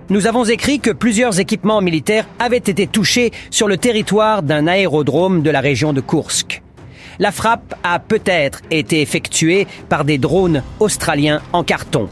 Nous avons écrit que plusieurs équipements militaires avaient été touchés sur le territoire d'un aérodrome de la région de Koursk. La frappe a peut-être été effectuée par des drones australiens en carton.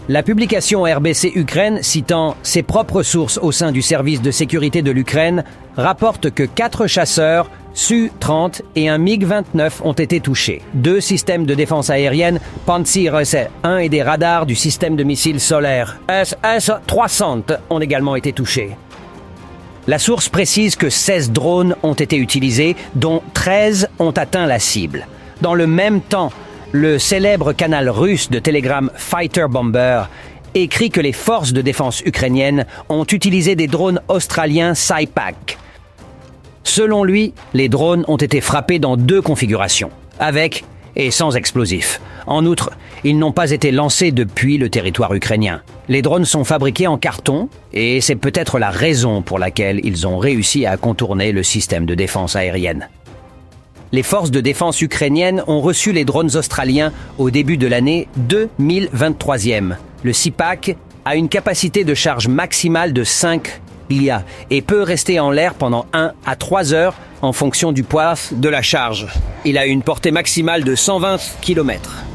La publication RBC Ukraine, citant ses propres sources au sein du service de sécurité de l'Ukraine, rapporte que 4 chasseurs, Su-30 et un MiG-29 ont été touchés. 2 systèmes de défense aérienne, Pantsir S-1 et des radars du système de missiles solaires SS-300 ont également été touchés. La source précise que 16 drones ont été utilisés, dont 13 ont atteint la cible. Dans le même temps, le célèbre canal russe de télégramme Fighter Bomber écrit que les forces de défense ukrainiennes ont utilisé des drones australiens Saipak. Selon lui, les drones ont été frappés dans 2 configurations, avec et sans explosifs. En outre, ils n'ont pas été lancés depuis le territoire ukrainien. Les drones sont fabriqués en carton et c'est peut-être la raison pour laquelle ils ont réussi à contourner le système de défense aérienne. Les forces de défense ukrainiennes ont reçu les drones australiens au début de l'année 2023. Le Saipak a une capacité de charge maximale de 5 IA et peut rester en l'air pendant 1 à 3 heures en fonction du poids de la charge. Il a une portée maximale de 120 km.